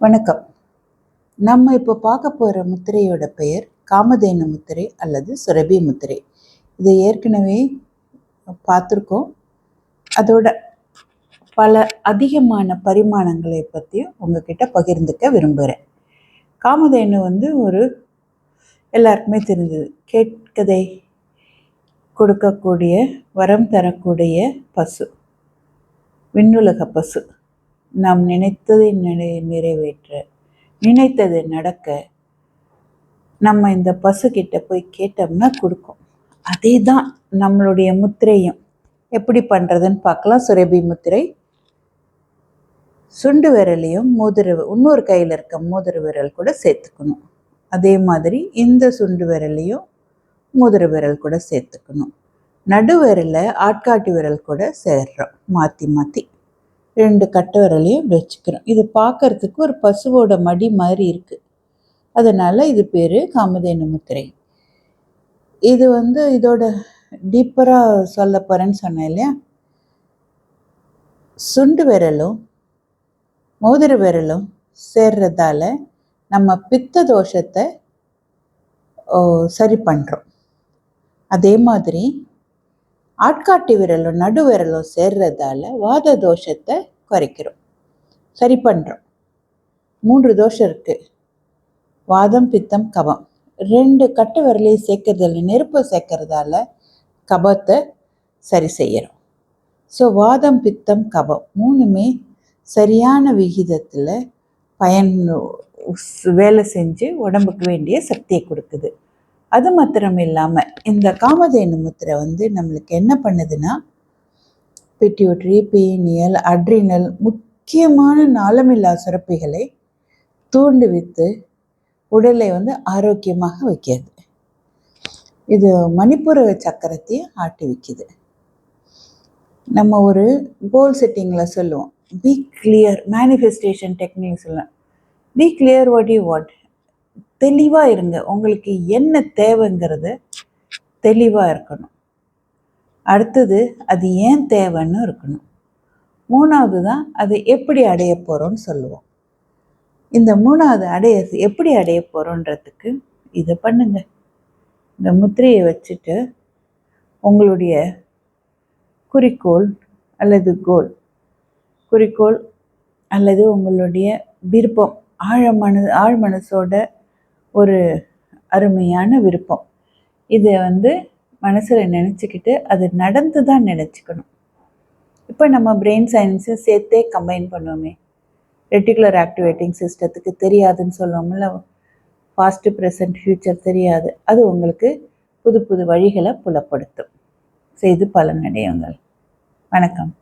வணக்கம். நம்ம இப்போ பார்க்க போகிற முத்திரையோட பெயர் காமதேனு முத்திரை அல்லது சுரபி முத்திரை. இதை ஏற்கனவே பார்த்துருக்கோம். அதோட பல அதிகமான பரிமாணங்களை பற்றியும் உங்ககிட்ட பகிர்ந்துக்க விரும்புகிறேன். காமதேனு ஒரு எல்லாருக்குமே தெரிஞ்சது, கேட்கதை கொடுக்கக்கூடிய, வரம் தரக்கூடிய பசு, விண்ணுலக பசு. நாம் நினைத்ததை நிறைவேற்ற, நினைத்தது நடக்க நம்ம இந்த பசுக்கிட்ட போய் கேட்டோம்னா கொடுக்கும். அதே தான் நம்மளுடைய முத்திரையும். எப்படி பண்ணுறதுன்னு பார்க்கலாம். சுரபி முத்திரை, சுண்டு விரலையும் இன்னொரு கையில் இருக்க மோதிர விரல் கூட சேர்த்துக்கணும். அதே மாதிரி இந்த சுண்டு விரலையும் மோதிர விரல் கூட சேர்த்துக்கணும். நடுவிரலை ஆட்காட்டி விரல் கூட சேர்றோம். மாற்றி மாற்றி 2 கட்டை விரலையும் வச்சுக்கிறோம். இது பார்க்கறதுக்கு ஒரு பசுவோட மடி மாதிரி இருக்குது. அதனால் இது பேர் காமதேனு முத்திரை. இது இதோட டீப்பராக சொல்ல போகிறேன்னு சொன்னேன் இல்லையா. சுண்டு விரலும் மோதிர விரலும் சேர்றதால நம்ம பித்த தோஷத்தை சரி பண்ணுறோம். அதே மாதிரி ஆட்காட்டி விரலும் நடு விரலும் சேர்றதால வாத தோஷத்தை குறைக்கிறோம், சரி பண்ணுறோம். 3 தோஷம் இருக்குது: வாதம், பித்தம், கபம். 2 கட்டை விரலையும் சேர்க்கறதில்ல, நெருப்பை சேர்க்கறதால கபத்தை சரி செய்கிறோம். ஸோ வாதம், பித்தம், கபம் 3மே சரியான விகிதத்தில் வேலை செஞ்சு உடம்புக்கு வேண்டிய சக்தியை கொடுக்குது. அது மாத்திரம் இல்லாமல் இந்த காமதேனு முத்திரை நம்மளுக்கு என்ன பண்ணுதுன்னா, பிட்யூட்ரி, பீனியல், அட்ரினல் முக்கியமான நாளமில்லா சுரப்பிகளை தூண்டுவித்து உடலை ஆரோக்கியமாக வைக்கிறது. இது மணிப்புர சக்கரத்தையும் ஆட்டி வைக்குது. நம்ம ஒரு கோல் செட்டிங்கில் சொல்லுவோம், பி கிளியர். மேனிஃபெஸ்டேஷன் டெக்னிக் சொல்லலாம். B clear what you what. தெளிவாக இருங்க. உங்களுக்கு என்ன தேவைங்கிறது தெளிவாக இருக்கணும். அடுத்தது அது ஏன் தேவைன்னு இருக்கணும். 3வது தான் அது எப்படி அடைய போகிறோன்னு சொல்லுவோம். இந்த 3வது எப்படி அடைய போகிறோன்றதுக்கு இதை பண்ணுங்க. இந்த முத்திரையை வச்சுட்டு உங்களுடைய குறிக்கோள் அல்லது உங்களுடைய விருப்பம், ஆழ்மனசோட ஒரு அருமையான விருப்பம், இதை மனசில் நினச்சிக்கிட்டு அது நடந்து தான் நினச்சிக்கணும். இப்போ நம்ம பிரெயின் சயின்ஸும் சேர்த்தே கம்பைன் பண்ணுவோமே. ரெட்டிகுலர் ஆக்டிவேட்டிங் சிஸ்டத்துக்கு தெரியாதுன்னு சொல்லுவோம்ல, பாஸ்ட், ப்ரெசன்ட், ஃப்யூச்சர் தெரியாது. அது உங்களுக்கு புது புது வழிகளை புலப்படுத்தும். செய்து பலனடையுங்கள். வணக்கம்.